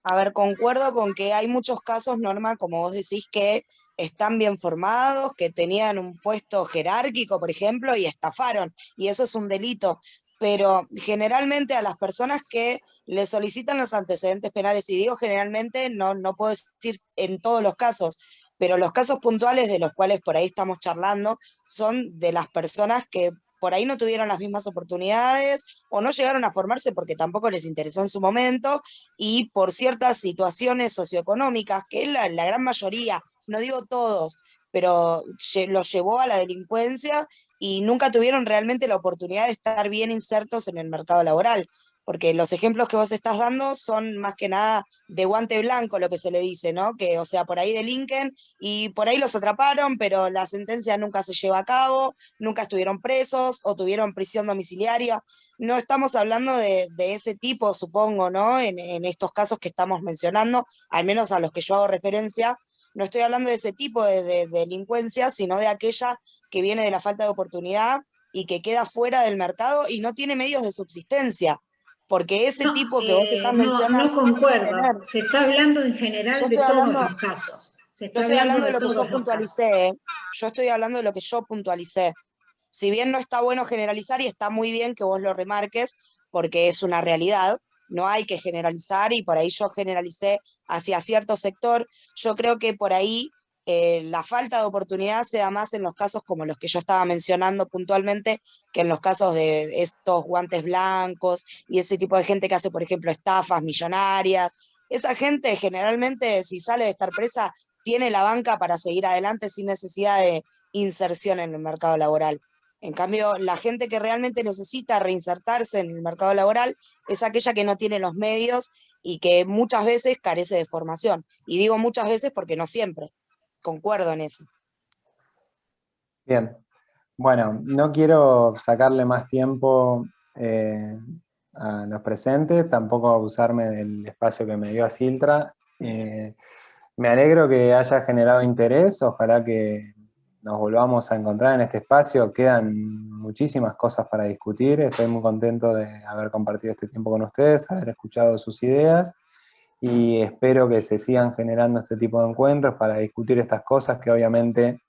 A ver, concuerdo con que hay muchos casos, Norma, como vos decís, que están bien formados, que tenían un puesto jerárquico, por ejemplo, y estafaron, y eso es un delito. Pero generalmente a las personas que le solicitan los antecedentes penales, y digo generalmente, no puedo decir en todos los casos, pero los casos puntuales de los cuales por ahí estamos charlando son de las personas que por ahí no tuvieron las mismas oportunidades o no llegaron a formarse porque tampoco les interesó en su momento, y por ciertas situaciones socioeconómicas, que es la gran mayoría, no digo todos, pero los llevó a la delincuencia y nunca tuvieron realmente la oportunidad de estar bien insertos en el mercado laboral. Porque los ejemplos que vos estás dando son más que nada de guante blanco, lo que se le dice, ¿no? Que, o sea, por ahí delinquen y por ahí los atraparon, pero la sentencia nunca se lleva a cabo, nunca estuvieron presos o tuvieron prisión domiciliaria. No estamos hablando de ese tipo, supongo, ¿no? En estos casos que estamos mencionando, al menos a los que yo hago referencia, no estoy hablando de ese tipo de delincuencia, sino de aquella que viene de la falta de oportunidad y que queda fuera del mercado y no tiene medios de subsistencia. Porque ese tipo que vos estás mencionando... No concuerdo, se está hablando en general de todos los casos. Yo estoy hablando de lo que yo puntualicé, ¿eh? Yo estoy hablando de lo que yo puntualicé. Si bien no está bueno generalizar, y está muy bien que vos lo remarques, porque es una realidad, no hay que generalizar, y por ahí yo generalicé hacia cierto sector. Yo creo que por ahí la falta de oportunidad se da más en los casos como los que yo estaba mencionando puntualmente, que en los casos de estos guantes blancos y ese tipo de gente que hace, por ejemplo, estafas millonarias. Esa gente generalmente, si sale de estar presa, tiene la banca para seguir adelante sin necesidad de inserción en el mercado laboral. En cambio, la gente que realmente necesita reinsertarse en el mercado laboral es aquella que no tiene los medios y que muchas veces carece de formación. Y digo muchas veces porque no siempre. Concuerdo en eso. Bien. Bueno, no quiero sacarle más tiempo a los presentes, tampoco abusarme del espacio que me dio a Siltra. Me alegro que haya generado interés, ojalá que nos volvamos a encontrar en este espacio. Quedan muchísimas cosas para discutir, estoy muy contento de haber compartido este tiempo con ustedes, haber escuchado sus ideas, y espero que se sigan generando este tipo de encuentros para discutir estas cosas que obviamente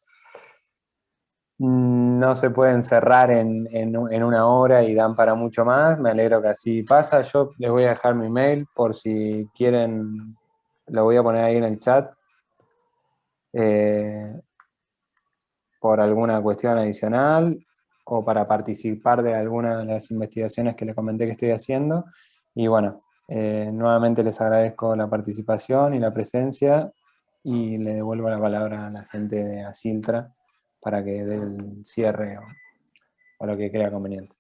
no se pueden cerrar en una hora y dan para mucho más. Me alegro que así pasa. Yo les voy a dejar mi mail por si quieren, lo voy a poner ahí en el chat, por alguna cuestión adicional o para participar de alguna de las investigaciones que les comenté que estoy haciendo. Y bueno, nuevamente les agradezco la participación y la presencia, y le devuelvo la palabra a la gente de Asiltra para que dé el cierre o lo que crea conveniente.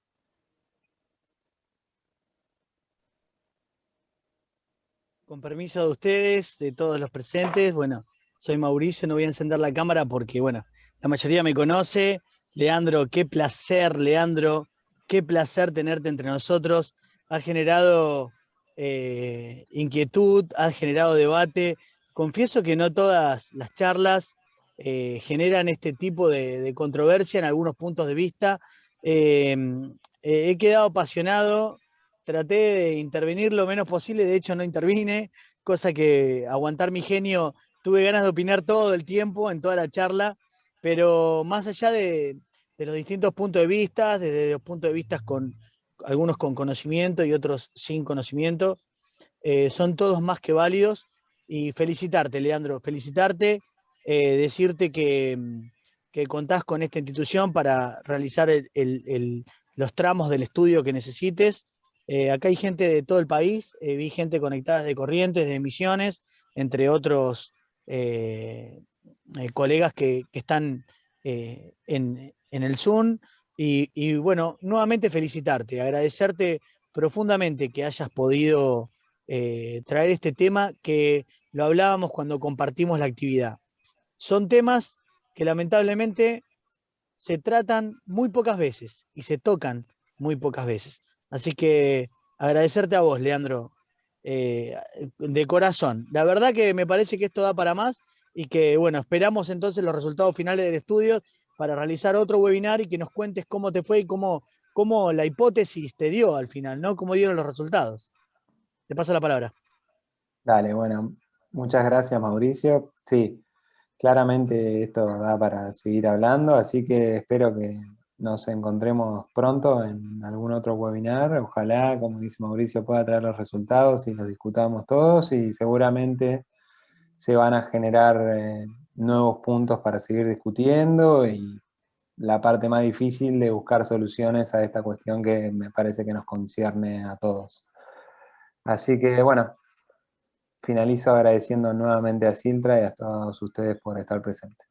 Con permiso de ustedes, de todos los presentes, bueno, soy Mauricio, no voy a encender la cámara porque, bueno, la mayoría me conoce. Leandro, qué placer tenerte entre nosotros. Has generado inquietud, has generado debate. Confieso que no todas las charlas generan este tipo de controversia en algunos puntos de vista. He quedado apasionado, traté de intervenir lo menos posible, de hecho no intervine, cosa que aguantar mi genio, tuve ganas de opinar todo el tiempo, en toda la charla, pero más allá de los distintos puntos de vista, desde los puntos de vista con algunos con conocimiento y otros sin conocimiento, son todos más que válidos. Y felicitarte, Leandro, felicitarte, decirte que contás con esta institución para realizar los tramos del estudio que necesites. Acá hay gente de todo el país, vi gente conectada de Corrientes, de Misiones, entre otros colegas que están en el Zoom. Y bueno, nuevamente felicitarte, agradecerte profundamente que hayas podido traer este tema que lo hablábamos cuando compartimos la actividad. Son temas que lamentablemente se tratan muy pocas veces y se tocan muy pocas veces. Así que agradecerte a vos, Leandro, de corazón. La verdad que me parece que esto da para más y que, bueno, esperamos entonces los resultados finales del estudio para realizar otro webinar y que nos cuentes cómo te fue y cómo la hipótesis te dio al final, ¿no? Cómo dieron los resultados. Te paso la palabra. Dale, bueno, muchas gracias, Mauricio. Sí, claramente esto da para seguir hablando, así que espero que nos encontremos pronto en algún otro webinar. Ojalá, como dice Mauricio, pueda traer los resultados y los discutamos todos, y seguramente se van a generar nuevos puntos para seguir discutiendo, y la parte más difícil de buscar soluciones a esta cuestión que me parece que nos concierne a todos. Así que bueno, finalizo agradeciendo nuevamente a Cintra y a todos ustedes por estar presentes.